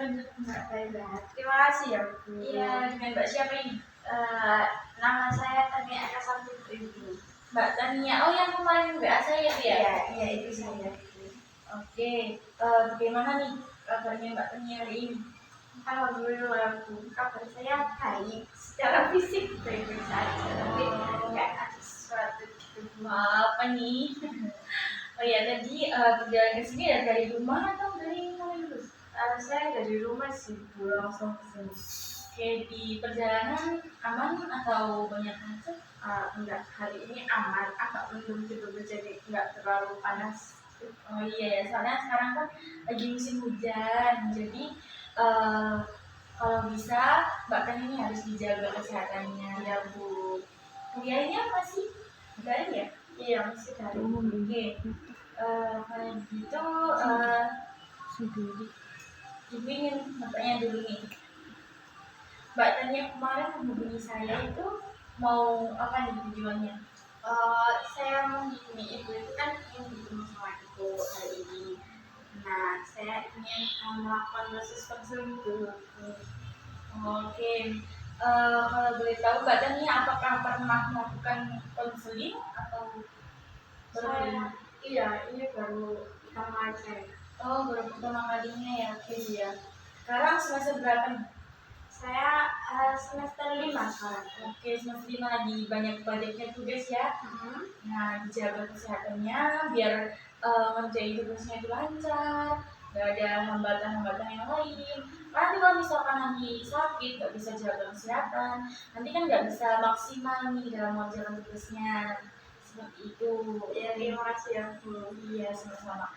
dengan Mbak Taiba. Terima kasih ya Bu. Iya, dengan Mbak siapa ini? Nama saya Tania Kasam Putri. Mbak Tania. Oh, yang kemarin WA saya itu ya? Iya itu saya. Oke, bagaimana nih kabarnya Mbak Tania hari ini? Alhamdulillah Bu, kabar saya baik. Secara fisik baik-baik saja, tapi nggak ada sesuatu gitu. Apa nih? Oh ya, tadi perjalanan ke sini dari rumah atau dari mana dulu? Saya dari rumah sih Bu, langsung ke sini. Oke, di perjalanan aman atau banyak macet? Enggak, hari ini aman, agak mendung gitu Bu, jadi nggak terlalu panas. Oh iya ya, soalnya sekarang kan lagi musim hujan, jadi kalau bisa Mbak Tania ini harus dijaga kesehatannya. Iya Bu. Kuliahnya masih daring ya? Iya masih dari. Oke, kalau gitu Ibu ingin bertanya dulu nih. Mbak Tania kemarin menghubungi saya itu mau apa nih tujuannya? Saya menghubungi Ibu itu kan ingin bertemu sama Ibu hari ini. Nah, saya ingin melakukan proses konseling dulu. Oke, kalau boleh tahu Mbak Tania apakah pernah melakukan konseling atau baru? Iya, ini baru pertama saya. Oh, baru pertama kalinya ya. Oke ya. Sekarang semester berapa nih? Saya semester 5 sekarang. Oke, semester 5 lagi banyak tugas ya. Nah, dijaga kesehatannya biar ngerjain tugasnya itu lancar, nggak ada hambatan-hambatan yang lain. Nanti kalau misalkan nanti sakit, nggak bisa jaga kesehatan, nanti kan nggak bisa maksimal nih dalam mengerjakan tugasnya. Seperti itu. Ya, terima kasih ya Bu. Iya, sama-sama.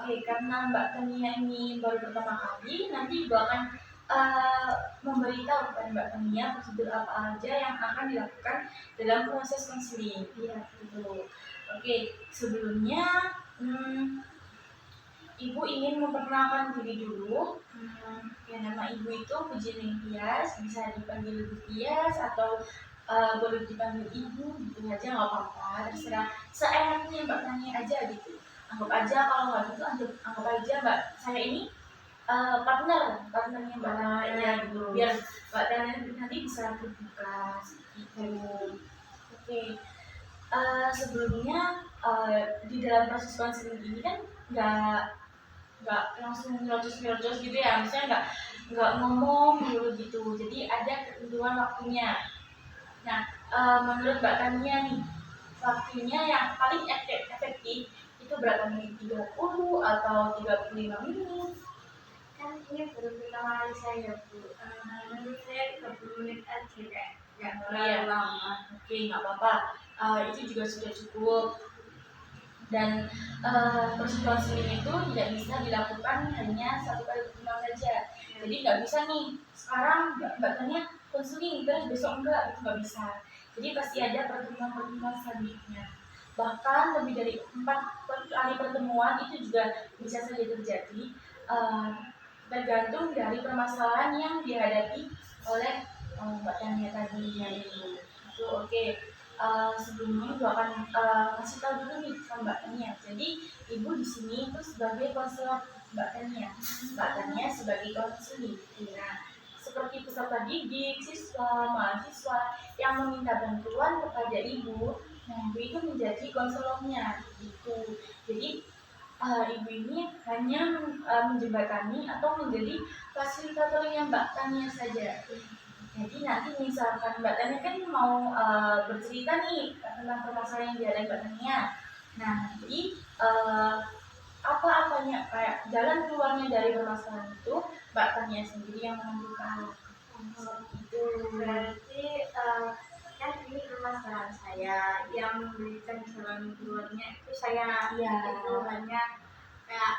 Oke, karena Mbak Tania ini baru pertama kali, nanti Ibu akan memberitahu kepada Mbak Tania prosedur apa aja yang akan dilakukan dalam proses konseling. Iya, gitu. Oke, sebelumnya Ibu ingin memperkenalkan diri dulu. Ya, nama Ibu itu Puji Ningtyas, bisa dipanggil Ibu Tias atau boleh dipanggil Ibu, gitu aja nggak apa-apa, terserah seenaknya Mbak Tania aja gitu. Anggap aja kalau nggak gitu, anggap aja Mbak saya ini partnernya Mbak Tania gitu, biar Mbak Tania nanti bisa terbuka gitu. Oke, sebelumnya di dalam proses konseling ini kan nggak langsung nyerocos gitu ya, maksudnya nggak ngomong dulu gitu, jadi ada ketentuan waktunya. Nah, menurut Mbak Tania nih, waktunya yang paling efektif itu berapa menit? 30 atau 35 menit? Kan ini baru pertama kali saya Bu. Menurut saya 30 menit aja, kayak nggak terlalu lama. Oke, nggak apa-apa. Itu juga sudah cukup. Dan proses konseling itu tidak bisa dilakukan hanya satu kali pertemuan saja. Jadi nggak bisa nih sekarang Mbak Tania konseling terus besok enggak, itu nggak bisa. Jadi pasti ada pertemuan-pertemuan selanjutnya. Bahkan lebih dari 4 kali pertemuan itu juga bisa saja terjadi, tergantung dari permasalahan yang dihadapi oleh Mbak Tania tadi itu. Oke. Sebelumnya Ibu akan kasih tahu dulu nih sama Mbak Tania. Jadi Ibu di sini itu sebagai konselor Mbak Tania. Mbak Tania sebagai konseling. Nah, seperti peserta didik, siswa, mahasiswa yang meminta bantuan kepada Ibu, nah Ibu itu menjadi konselornya gitu. Jadi Ibu ini hanya menjembatani atau menjadi fasilitatornya Mbak Tania saja. Jadi nanti misalkan Mbak Tania kan mau bercerita nih tentang permasalahan yang dihadapi Mbak Tania. Nah, jadi apa-apanya kayak jalan keluarnya dari permasalahan itu Mbak Tania sendiri yang menentukan. Itu berarti kan ini permasalahan saya, yang memberikan jalan keluarnya itu saya. Itu hanya kayak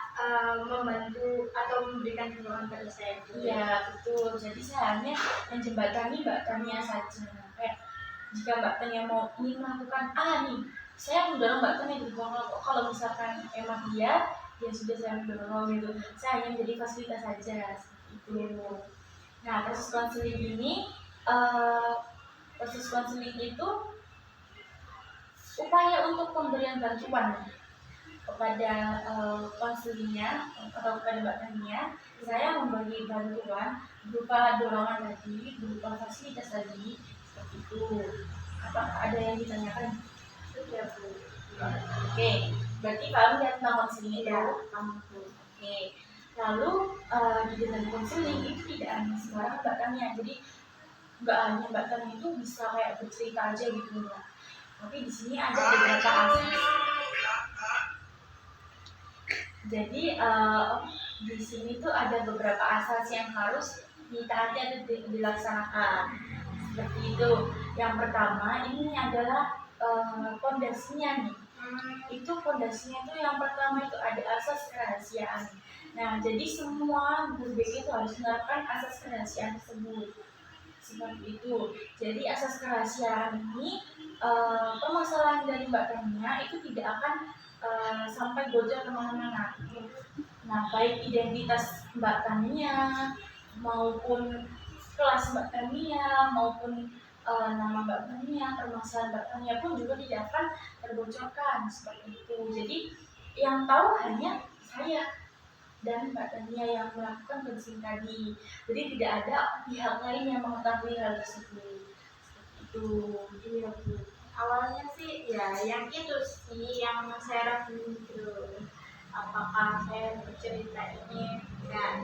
membantu atau memberikan dukungan pada saya. Iya betul. Jadi saya hanya menjembatani Mbak Tania saja. Kayak jika Mbak Tania mau ingin melakukan nih, saya mendorong Mbak Tania gitu. Kalau misalkan emang dia, ya sudah saya mendorong gitu. Saya hanya menjadi fasilitas saja itu. Nah, proses konseling ini, itu upaya untuk pemberian bantuan. kepada konselingnya atau kepada Mbak Tania, saya membagi bantuan berupa dorongan tadi, berupa fasilitas tadi, seperti itu. Apakah ada yang ditanyakan? Sudah Bu. Oke, berarti paham ya tentang konseling itu? Ya, kamu Bu. Oke, lalu di dalam konseling itu tidak hanya sembarang Mbak Tania, jadi nggak hanya Mbak Tania itu bisa kayak bercerita aja gitu ya. Tapi di sini ada beberapa asas. Jadi di sini tuh ada beberapa asas yang harus ditaati atau dilaksanakan. Seperti itu. Yang pertama ini adalah pondasinya nih. Itu pondasinya tuh yang pertama itu ada asas kerahasiaan. Nah, jadi semua guru BK itu harus menerapkan asas kerahasiaan tersebut. Seperti itu. Jadi asas kerahasiaan ini permasalahan dari Mbak Tania itu tidak akan sampai bocor kemana-mana. Nah, baik identitas Mbak Tania maupun kelas Mbak Tania maupun nama Mbak Tania, permasalahan Mbak Tania pun juga tidak akan terbocorkan seperti itu. Jadi yang tahu hanya saya dan Mbak Tania yang melakukan coaching tadi. Jadi tidak ada pihak lain yang mengetahui hal tersebut. Seperti itu. Iya Bu. Awalnya sih ya yang itu sih yang saya raguin gitu. Apakah saya bercerita ini ya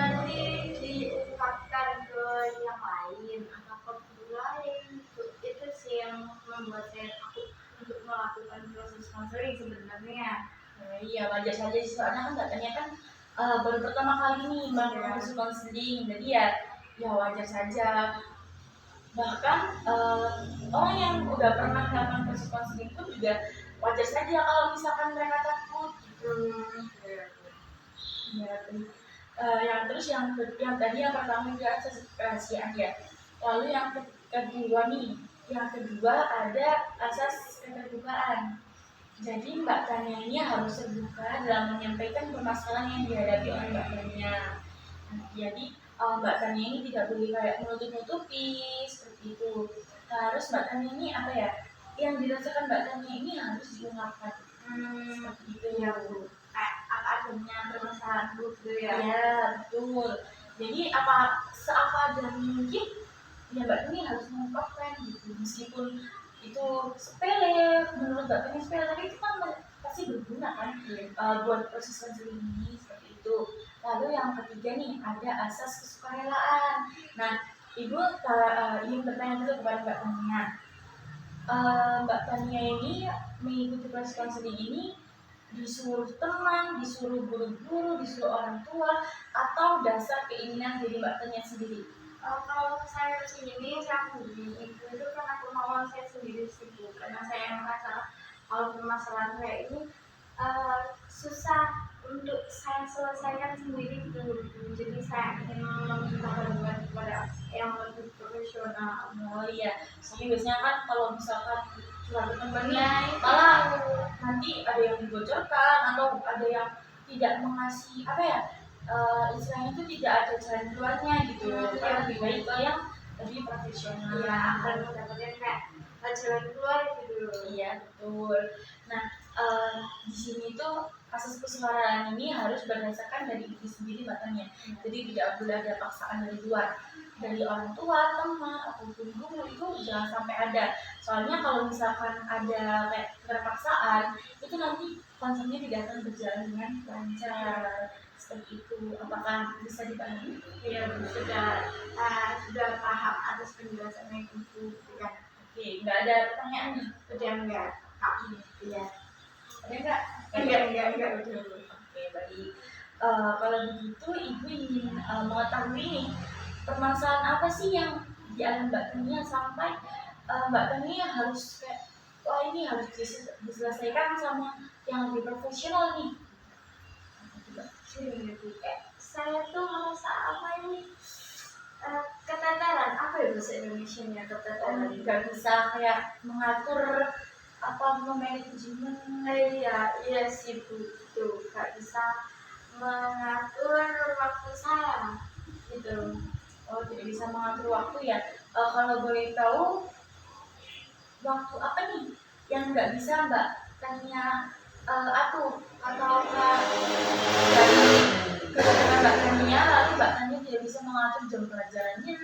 nanti diungkapkan ke yang lain atau ke guru lain itu sih yang membuat saya takut untuk melakukan proses konseling sebenarnya. Iya wajar saja sih, soalnya kan katanya kan baru pertama kali nih melakukan proses konseling, jadi ya wajar saja. Bahkan orang yang udah pernah melakukan proses konseling pun juga wajar saja kalau misalkan mereka takut gitu. Ya, yang terus yang tadi yang pertama itu asas kerahasiaan ya. Lalu yang kedua nih, yang kedua ada asas keterbukaan. Jadi Mbak Tania ini harus terbuka dalam menyampaikan permasalahan yang dihadapi oleh Mbak Tania. Jadi Mbak Tania ini tidak boleh kayak menutup-nutupi seperti itu. Harus Mbak Tania ini apa ya? Yang dirasakan Mbak Tania ini harus diungkapkan. Seperti itu ya Bu. Apa adanya permasalahan Bu gitu ya. Ya betul. Jadi seapa dan mungkin ya Mbak Tania harus mengungkapkan gitu. Meskipun itu sepele, menurut Mbak Tania sepele, tapi itu kan pasti berguna kan buat proses konseling ini seperti itu. Lalu yang ketiga nih ada asas kesukarelaan. Nah, Ibu ingin bertanya dulu kepada Mbak Tania. Mbak Tania ini mengikuti proses konseling ini disuruh teman, disuruh guru-guru, disuruh orang tua, atau dasar keinginan dari Mbak Tania sendiri? Kalau saya kesini saya sendiri itu karena kemauan saya sendiri sih Bu. Karena saya merasa kalau permasalahan saya ini susah untuk saya selesaikan sendiri dulu. Jadi saya ingin meminta bantuan kepada yang lebih profesional. Oh iya, tapi biasanya kan kalau misalkan curhat ke temennya malah nanti ada yang dibocorkan atau ada yang tidak mengasih apa ya, istilahnya itu tidak ada jalan keluarnya gitu. Kan lebih baik ke yang lebih profesional. Ya, akan mendapatkan kayak jalan keluar gitu. Iya betul. Nah di sini tuh asas kesukaraan ini harus berdasarkan dari diri sendiri Mbak Tania. Jadi tidak boleh ada paksaan dari luar, dari orang tua, teman ataupun guru, itu jangan sampai ada. Soalnya kalau misalkan ada kayak keterpaksaan, itu nanti konselnya tidak akan berjalan dengan lancar. Seperti itu. Apakah bisa dipahami? Iya, sudah paham atas penjelasannya Ibu. Ya. Oke, nggak ada pertanyaan nih? Sudah enggak? Iya. Ada nggak? Enggak betul. Oke, baik. Kalau begitu, Ibu ingin mengetahui nih, permasalahan apa sih yang dialami Mbak Tania sampai Mbak Tania harus kayak, wah ini harus diselesaikan sama yang lebih profesional nih. Saya tuh merasa apa ini keteteran, apa ya bahasa Indonesia-nya keteteran? Nggak bisa kayak mengatur apa manajemen. Iya sih Bu, itu nggak bisa mengatur waktu saya gitu. Oh, tidak bisa mengatur waktu ya. Kalau boleh tahu, waktu apa nih yang nggak bisa Mbak Tania atau enggak dari keterangan Mbak Tania lalu Mbak Tania tidak bisa mengatur jam pelajarannya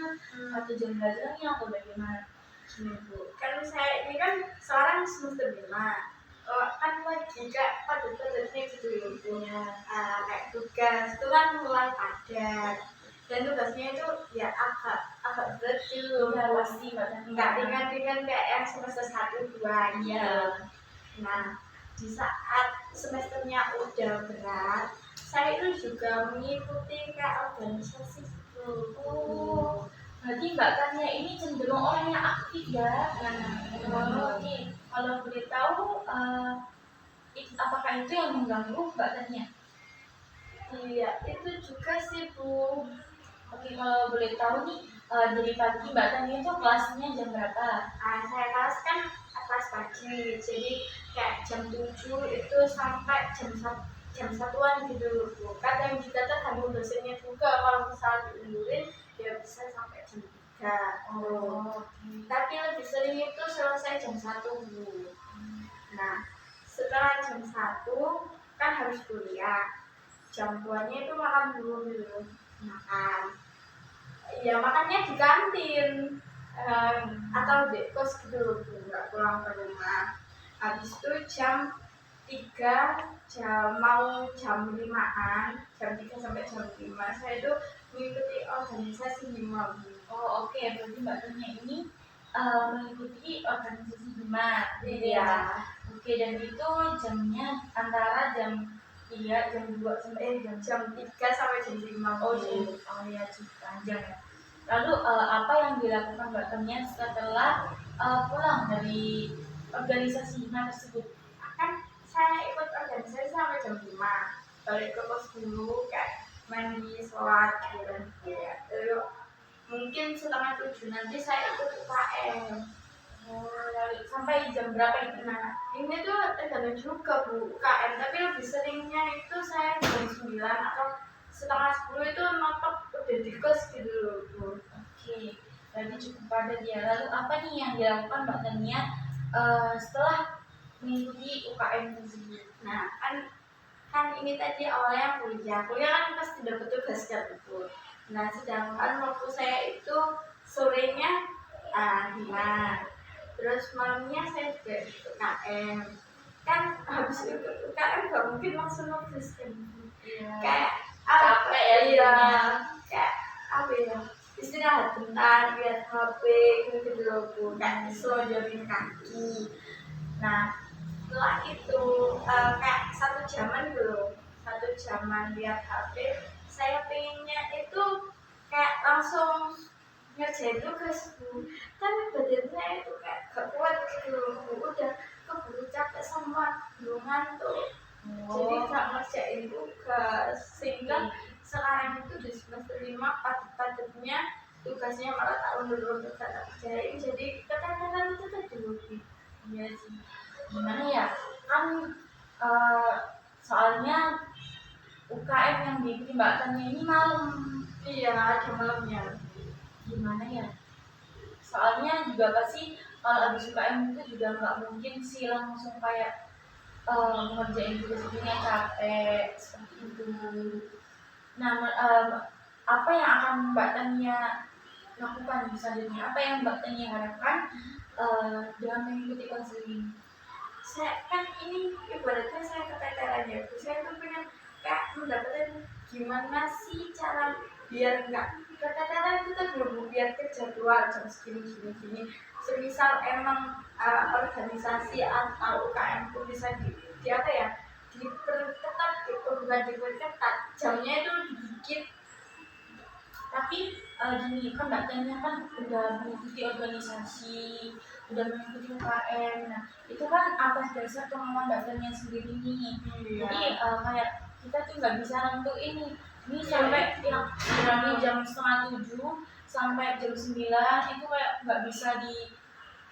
atau jam belajarnya atau bagaimana? Bu. Kan saya ini kan sekarang semester 5. Kan lagi kayak padat-padatnya gitu ya Bu. Kayak tugas itu kan mulai padat dan tugasnya itu ya agak berat gitu. Ya pasti Mbak Tania. Nggak ringan-ringan kayak yang semester 1, 2 gitu. Iya. Nah, di saat semesternya udah berat, saya itu juga mengikuti kayak organisasi gitu. Berarti Mbak Tania ini cenderung orang yang aktif ya. Oke. Kalau boleh tahu, apakah itu yang mengganggu Mbak Tania? Iya, itu juga sih Bu. Oke, kalau boleh tahu nih, dari pagi Mbak Tania itu kelasnya jam berapa? Saya kelas kan kelas pagi, jadi kayak jam 7 itu sampai jam 1-an gitu Bu. Kadang kita tergantung dosennya juga, kalau misalnya diundurin ya bisa sampai jam 3. Tapi lebih sering itu selesai jam 1 Bu. Nah, setelah jam 1 kan harus kuliah. Jam 2-nya itu makan dulu gitu. Makan. Ya makannya di kantin. Atau di kos gitu loh Bu, nggak pulang ke rumah. Habis itu jam 3 mau jam 5-an, jam 3 sampai jam 5 saya itu mengikuti organisasi HIMA Bu. Oke. Berarti Mbak Tania ini mengikuti organisasi HIMA gitu Iya. ya. Oke, dan itu jamnya antara jam 3, jam 2 sampai jam 3 sampai jam 5 Bu. ya, cukup panjang ya. Lalu apa yang dilakukan Mbak Tania setelah pulang dari organisasi HIMA tersebut? Kan saya ikut organisasi sampai jam 5, balik ke kos dulu kayak mandi, sholat gitu ya. Mungkin setengah 7 nanti saya ikut UKM. Lalu sampai jam berapa itu? Nah, ini tuh tergantung juga Bu UKM, tapi lebih seringnya itu saya jam 9 atau setengah 10 itu notok udah di kos gitu loh Bu. Oke, berarti cukup padat ya. Lalu apa nih yang dilakukan Mbak Tania setelah mengikuti UKM tersebut? Nah, kan ini tadi awalnya kuliah kan pasti dapat tugas gitu. Nah, sedangkan waktu saya itu sorenya HIMA, terus malamnya saya juga ikut UKM. Kan habis ikut UKM gak mungkin langsung nulis kan. Kayak capek ya iya, kayak apa ya, istirahat bentar, lihat HP gitu loh Bu, kayak selojorin kaki. Nah, setelah itu kayak 1 jaman dulu, 1 jaman lihat HP, saya pengennya itu kayak langsung ngerjain tugas Bu. Tapi badan saya itu kayak gak kuat gitu Bu, udah keburu capek sama belum ngantuk. Jadi gak ngerjain tugas, sehingga sekarang itu di semester 5 padat-padatnya tugasnya malah tak undur untuk tak kerjain, jadi kadang-kadang itu tadi Bu. Iya sih. Gimana ya? Kan soalnya UKM yang diikuti Mbak Tania ini malam. Iya, ada malamnya. Gimana ya? Soalnya juga pasti kalau habis UKM itu juga nggak mungkin sih langsung kayak ngerjain tugas-tugasnya capek seperti itu. Nah, apa yang akan Mbak Tania lakukan selanjutnya? Apa yang Mbak Tania harapkan dengan mengikuti konseling? Saya kan ini ibaratnya saya keteteran ya Bu. Saya tuh pengen kayak mendapatkan gimana sih cara biar nggak keteteran itu tuh belum biar ke jadwal jam segini. Semisal emang organisasi atau UKM itu bisa di apa ya, diperketat gitu, bukan diperketat, jamnya itu dikit. Tapi gini kan Mbak Tania kan udah mengikuti organisasi, udah mengikuti UKM. Nah itu kan atas dasar kemauan Mbak Tania sendiri nih. Jadi kayak kita tuh nggak bisa nentuin ini sampai yang dari jam setengah 7 sampai jam 9 itu kayak nggak bisa di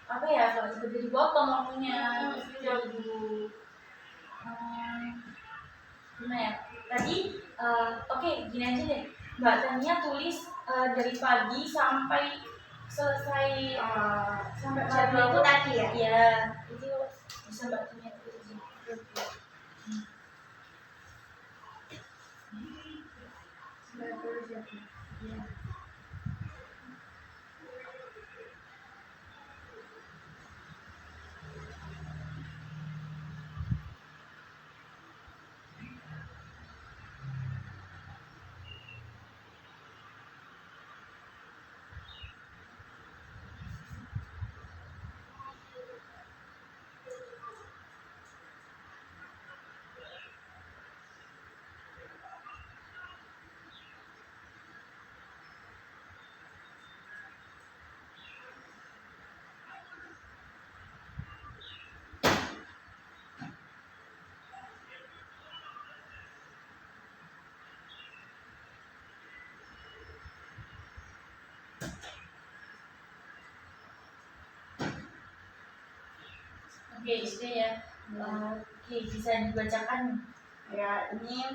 apa ya, kalau seperti dipotong waktunya. Gimana ya? Tadi oke, gini aja deh. Mbak Tania tulis dari pagi sampai selesai sampai malam Jadwalku itu tadi ya? Iya, itu bisa Mbak Tania tulis. aja Bu. Iya. Oke, sudah ya. Oke, bisa dibacakan. Ya, ini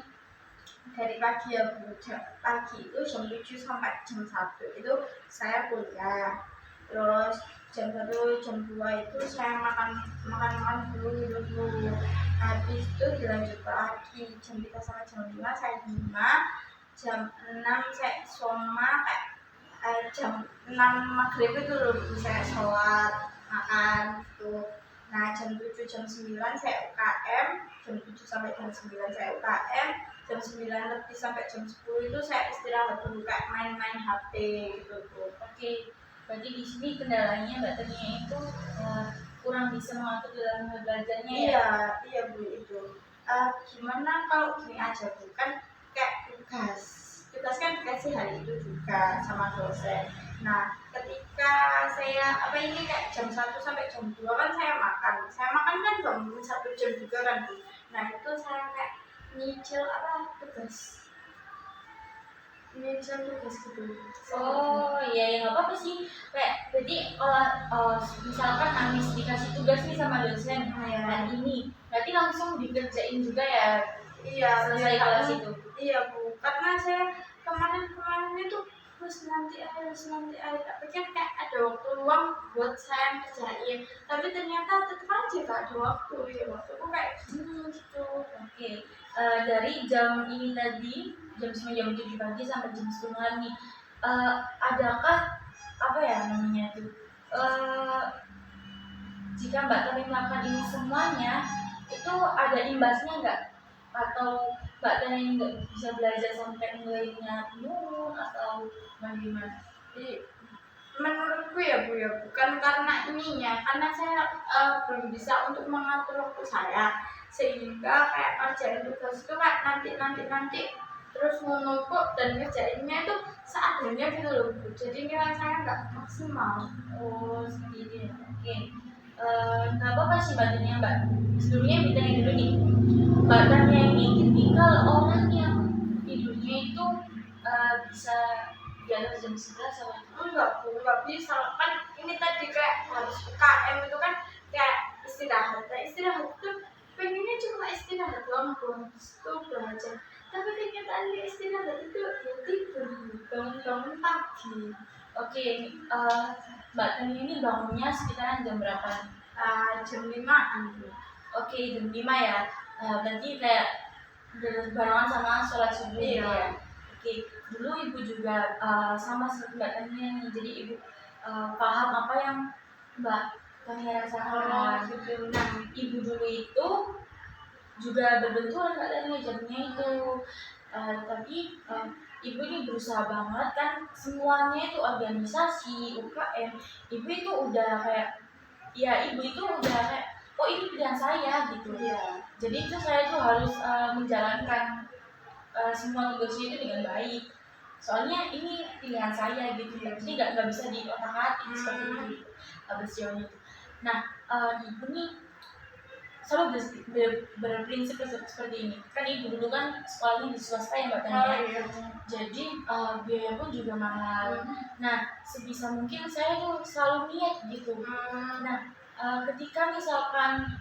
dari pagi ya Bu. Pagi itu jam 7 sampai jam 1 itu saya kuliah. Terus jam 1 jam 2 itu saya makan dulu. Habis itu dilanjut lagi jam 3 sampai jam 5 saya di rumah. Jam 6 saya soma kayak jam 6 maghrib itu loh Bu, saya sholat makan gitu. Nah jam 7 jam 9 saya UKM, jam 7 sampai jam 9 saya UKM, jam 9 lebih sampai jam 10 itu saya istirahat dulu kayak main-main HP gitu Bu. Oke, berarti di sini kendalanya Mbak Tania itu kurang bisa mengatur dalam belajarnya ya? Iya Bu itu. Gimana kalau gini aja Bu, kan kayak tugas kan dikasih hari itu juga sama dosen. Nah ketika saya ini kayak jam 1 sampai jam 2 kan saya makan kan jam 1 jam juga kan Bu. Nah itu saya kayak nyicil tugas gitu. Oh iya, ya nggak apa-apa sih. Kayak berarti kalau misalkan Amis dikasih tugas nih sama dosen hari ini, berarti langsung dikerjain juga ya? Iya, Selesai kelas itu. Iya Bu, karena saya kemarin itu terus nanti aja. Tak pikir kayak ada waktu luang buat saya kerjain, tapi ternyata tetap aja gak ada waktu. Ya waktuku kayak gini gitu. Oke, dari jam ini tadi jam 9 jam 7 pagi sampai jam 10 malam nih, adakah apa ya namanya tuh? Jika Mbak Tani melakukan ini semuanya, itu ada imbasnya nggak? Atau Mbak Tani nggak bisa belajar sampai nilainya penuh atau bagaimana? Menurutku ya Bu ya, bukan karena ininya, karena saya belum bisa untuk mengatur waktu saya, sehingga kayak kerjain tugas itu kayak nanti terus menumpuk dan ngerjainnya itu seadanya gitu loh Bu. Jadi nilai saya nggak maksimal. Oh seperti itu ya. Oke. Nggak apa-apa sih Mbak Tania, Mbak. Sebelumnya ditanya dulu nih, Mbak Tania ini tipikal orang yang tidurnya itu bisa di atas jam 11 atau Enggak Bu, nggak bisa kan ini tadi kayak harus UKM itu kan kayak istirahat. Nah, istirahat itu pengennya cuma istirahat doang Bu, itu belajar. Tapi kenyataannya istirahat itu ya tidur, bangun pagi. Oke, Mbak Tania ini bangunnya sekitaran jam berapa? Jam 5-an Bu. Oke, jam 5 ya. Berarti kayak barengan sama sholat subuh gitu Iya. ya. Oke, dulu ibu juga sama seperti Mbak Tania nih. Jadi ibu paham apa yang Mbak Tania rasakan. Gitu. Nah, ibu dulu itu juga berbenturan Mbak Tania jamnya itu. Tapi ibu ini berusaha banget kan, semuanya itu organisasi, UKM. Ibu itu udah kayak, ya ibu itu udah kayak, oh ini pilihan saya gitu. Iya. Jadi itu saya tuh harus menjalankan semua tugasnya itu dengan baik. Soalnya ini pilihan saya gitu ya, jadi nggak bisa diotak-atik seperti itu bersione itu. Nah, ibu nih selalu berprinsip seperti ini. Kan ibu dulu kan sekolahnya di swasta ya Mbak Tania. Iya. Jadi biaya pun juga mahal. Nah, sebisa mungkin saya tuh selalu niat gitu. Nah, ketika misalkan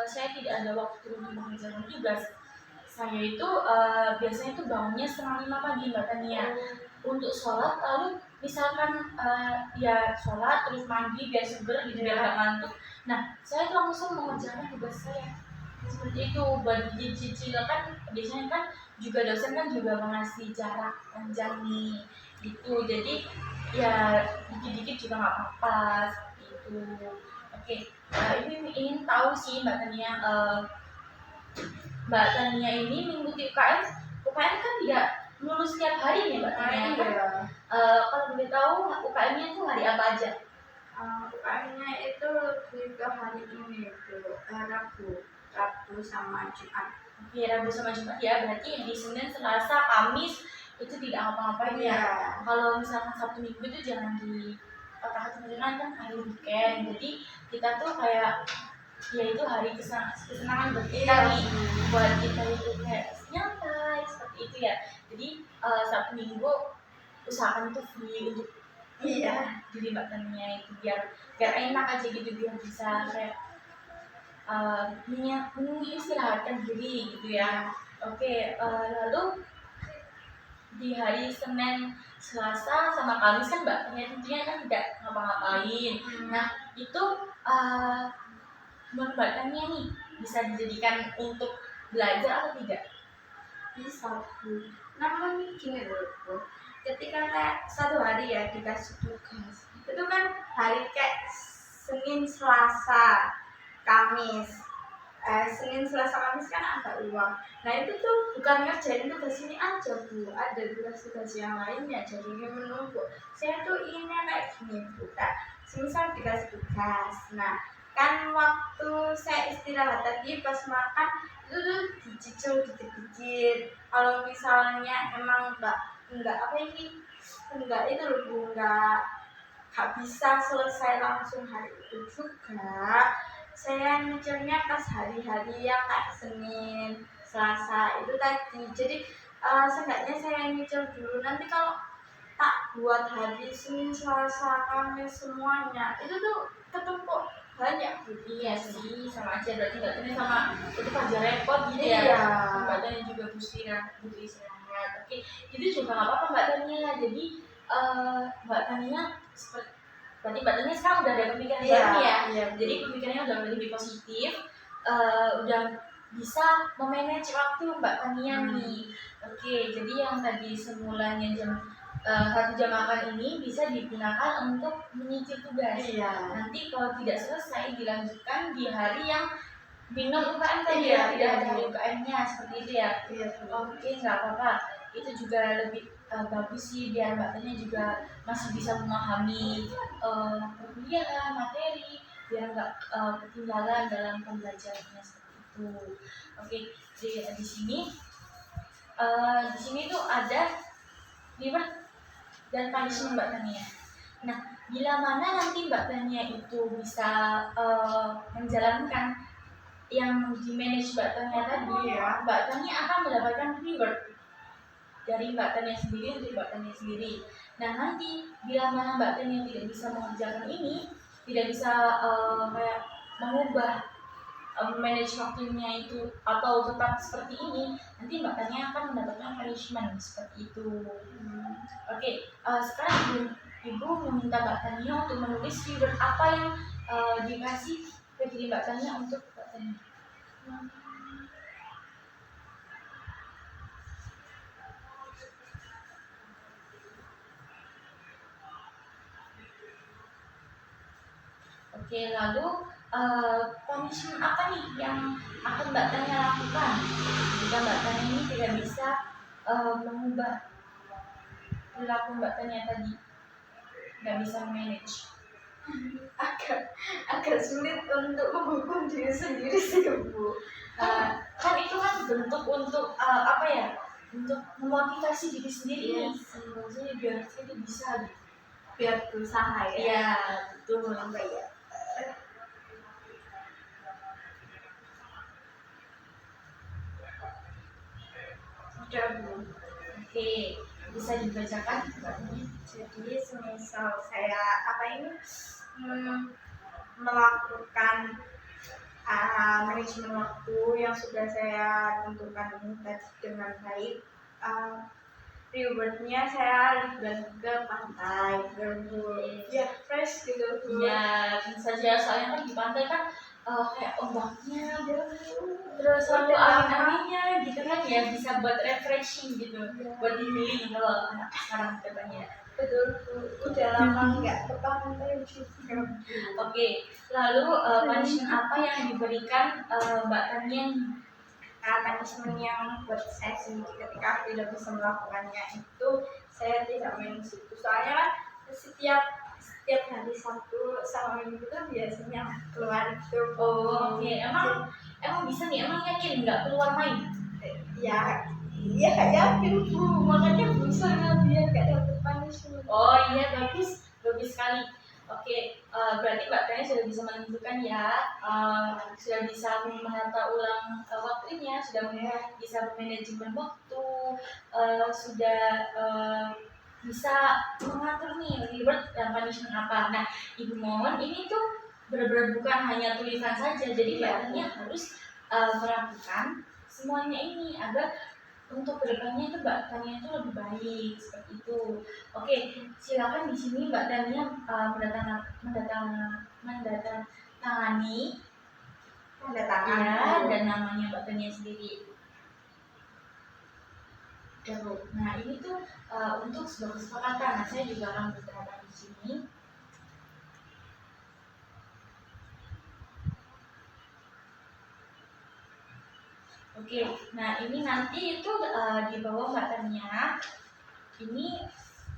saya tidak ada waktu untuk mengerjakan tugas, saya itu biasanya itu bangunnya 4:30 pagi Mbak Tania untuk sholat, lalu misalkan ya sholat terus mandi biar seger gitu biar gak ngantuk. Nah saya tuh langsung mengerjakan tugas saya. seperti itu. Buat dicicil kan biasanya kan juga dosen kan juga mengasih jarak panjang nih gitu, jadi ya dikit-dikit juga nggak apa-apa seperti itu. Oke, ini ingin tahu sih Mbak Tania, Mbak Tania ini mengikuti UKM. UKM kan tidak lulus setiap hari nih Mbak Tania kan. Kalau boleh tahu UKM-nya itu hari apa aja? UKM-nya itu lebih ke hari ini tuh, Rabu sama Jumat. Oke, Rabu sama Jumat ya, berarti di Senin, Selasa, Kamis itu tidak ngapa-ngapain ya. Kalau misalkan Sabtu Minggu itu jangan di otak-atik kan hari weekend. Jadi kita tuh kayak ya itu hari kesenangan buat kita nih, buat kita itu kayak nyantai seperti itu ya. Jadi Sabtu Minggu usahakan tuh free untuk jadi Mbak Tania itu biar enak aja gitu, biar bisa kayak mengistirahatkan diri gitu ya. Oke, lalu di hari Senin, Selasa sama Kamis kan Mbak Tania tentunya kan tidak ngapa-ngapain. Nah itu menurut Mbak Tania nih bisa dijadikan untuk belajar atau tidak? Bisa Bu. Namun gini loh Bu, ketika kayak satu hari ya dikasih tugas, itu kan hari kayak Senin, Selasa, Kamis. Senin, Selasa, Kamis kan ada uang. Nah itu tuh bukan ngerjain tugas ini aja Bu, ada tugas-tugas yang lainnya. Jadi ini menumpuk. Saya tuh inginnya kayak gini Bu, Kak. Semisal dikasih tugas, nah kan waktu saya istirahat tadi pas makan itu tuh dicicil dikit-dikit. Kalau misalnya emang enggak apa ini enggak itu loh Bu, enggak bisa selesai langsung hari itu juga, saya nyicilnya pas hari-hari yang kayak Senin, Selasa itu tadi. Jadi seenggaknya saya nyicil dulu, nanti kalau tak buat hari Senin, Selasa, Kamis semuanya itu tuh ketumpuk banyak Bu. Iya sih, sama aja berarti Mbak Tania sama itu kerja repot gitu ya. Mbak Tania juga butuh istirahat. Oke, itu juga nggak apa-apa Mbak Tania. Jadi Mbak Tania seperti berarti Mbak Tania sekarang udah ada pemikiran baru ya. Jadi pemikirannya udah lebih positif, udah bisa memanage waktu Mbak Tania nih. Oke, jadi yang tadi semulanya satu jam makan ini bisa digunakan untuk menyicil tugas. Nanti kalau tidak selesai dilanjutkan di hari yang minum UKM tadi ya, tidak ada UKM-nya seperti itu ya. Oke, nggak apa-apa. Itu juga lebih bagus sih, biar Mbak Tania juga masih bisa memahami kuliah materi, biar nggak ketinggalan dalam pembelajarannya seperti itu. Oke, di sini tuh ada reward dan punishment Mbak Tania. Nah, bila mana nanti Mbak Tania itu bisa menjalankan yang di manage Mbak Tania tadi, Mbak Tania akan mendapatkan reward dari Mbak Tania sendiri untuk Mbak Tania sendiri. Nah, nanti bila mana Mbak Tania tidak bisa mengerjakan ini, tidak bisa kayak mengubah manage waktunya itu atau tetap seperti ini, nanti Mbak Tania akan mendapatkan punishment seperti itu. Oke, sekarang Ibu meminta Mbak Tania untuk menulis reward apa yang dikasih ke diri Mbak Tania untuk Mbak Tania. Oke, lalu punishment apa nih yang akan Mbak Tania lakukan jika Mbak Tania ini tidak bisa mengubah perilaku Mbak Tania tadi, nggak bisa manage? Agak sulit untuk menghukum diri sendiri sih Bu. Kan itu kan bentuk untuk apa ya, untuk memotivasi diri sendiri. Maksudnya biar itu bisa gitu, biar berusaha ya. Iya, betul. Apa ya? Udah Bu. Oke, bisa dibacakan. Jadi semisal saya melakukan manajemen waktu yang sudah saya tentukan ini tadi dengan baik, rewardnya saya liburan ke pantai, fresh gitu. Ya, tentu saja, soalnya kan di pantai kan kayak ombaknya, terus selalu angin-anginnya gitu kan ya, bisa buat refreshing gitu, buat healing kalau anak sekarang katanya. Betul Bu, udah lama nggak ke pantai juga. Oke, lalu punishment apa yang diberikan Mbak Tania nih? Nah, punishment yang buat saya sendiri ketika tidak bisa melakukannya itu saya tidak main situ. Soalnya kan setiap hari Sabtu sama Minggu itu biasanya keluar itu. Oh, oke, emang bisa nih, emang yakin nggak keluar main? Ya, iya gak yakin Bu, makanya berusaha biar gak dapet punishment. Oh iya, bagus sekali. Oke, berarti Mbak Tania sudah bisa menentukan ya, sudah bisa menata ulang waktunya, sudah bisa manajemen waktu, sudah bisa mengatur nih reward dan punishment apa. Nah, Ibu mohon ini tuh benar-benar bukan hanya tulisan saja, jadi Mbak Tania harus melakukan semuanya ini agar untuk kedepannya itu Mbak Tania itu lebih baik seperti itu. Oke, silakan di sini Mbak Tania mendatangani ya dan namanya Mbak Tania sendiri. Nah ini tuh untuk sebuah kesepakatan. Nah saya juga akan bertanya di sini. Oke, nah ini nanti itu di bawah Mbak Tania ini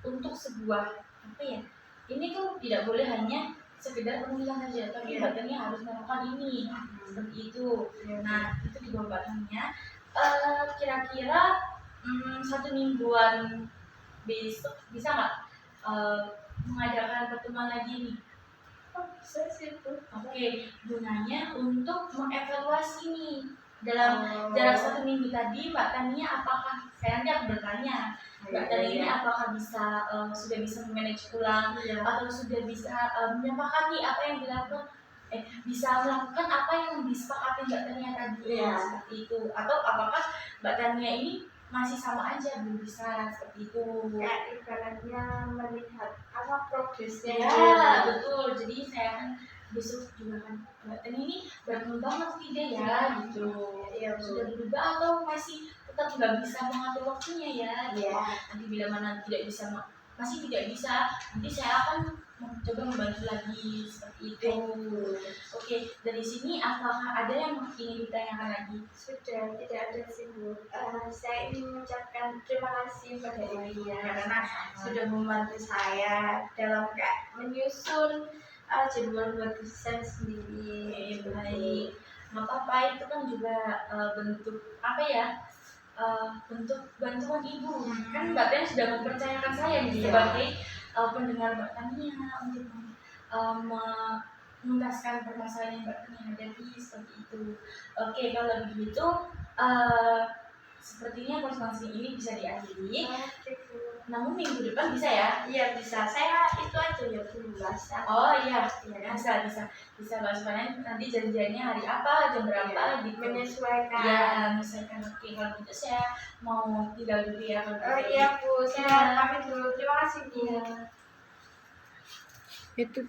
untuk sebuah apa ya? Ini tuh tidak boleh hanya sekedar penulisan saja, tapi Mbak Tania harus melakukan ini seperti itu. Nah itu di bawah Mbak Tania. Kira-kira 1 mingguan besok bisa nggak mengadakan pertemuan lagi nih? Bisa sih Bu. Oke, gunanya untuk mengevaluasi nih dalam jarak 1 minggu tadi Mbak Tania apakah saya nanti akan bertanya Mbak Tania ini apakah bisa sudah bisa memanage ulang atau sudah bisa menyepakati apa yang dilakukan bisa melakukan apa yang disepakati Mbak Tania tadi seperti itu, atau apakah Mbak Tania ini masih sama aja belum bisa seperti itu, kayak ibaratnya melihat apa progresnya ya betul. Jadi saya kan besok juga kan Mbak Tania ini berkembang atau tidak ya gitu, sudah berubah atau masih tetap nggak bisa mengatur waktunya ya gitu. Nanti bila mana masih tidak bisa, nanti saya akan mencoba membantu lagi seperti itu. Oke, dari sini apakah ada yang ingin ditanyakan lagi? Sudah tidak ada sih Bu. Saya ingin mengucapkan terima kasih pada Ibu karena sudah membantu saya dalam menyusun jadwal buat desain sendiri. Baik, nggak apa-apa, itu kan juga bentuk apa ya? Bentuk bantuan Ibu. Kan Mbak Tania sudah mempercayakan saya sebagai pendengar Mbak Tania untuk menuntaskan permasalahan yang Mbak Tania hadapi seperti itu. Oke, kalau begitu sepertinya konsultasi ini bisa diakhiri. Namun minggu depan bisa ya? Iya bisa. Saya itu aja ya Bu. Oh iya, bisa Mbak Supaya nanti janjiannya hari apa, jam berapa gitu. Menyesuaikan. Ya, menyesuaikan. Oke, kalau gitu saya mau tinggal dulu ya. Iya Bu, saya pamit dulu. Terima kasih Bu. Itu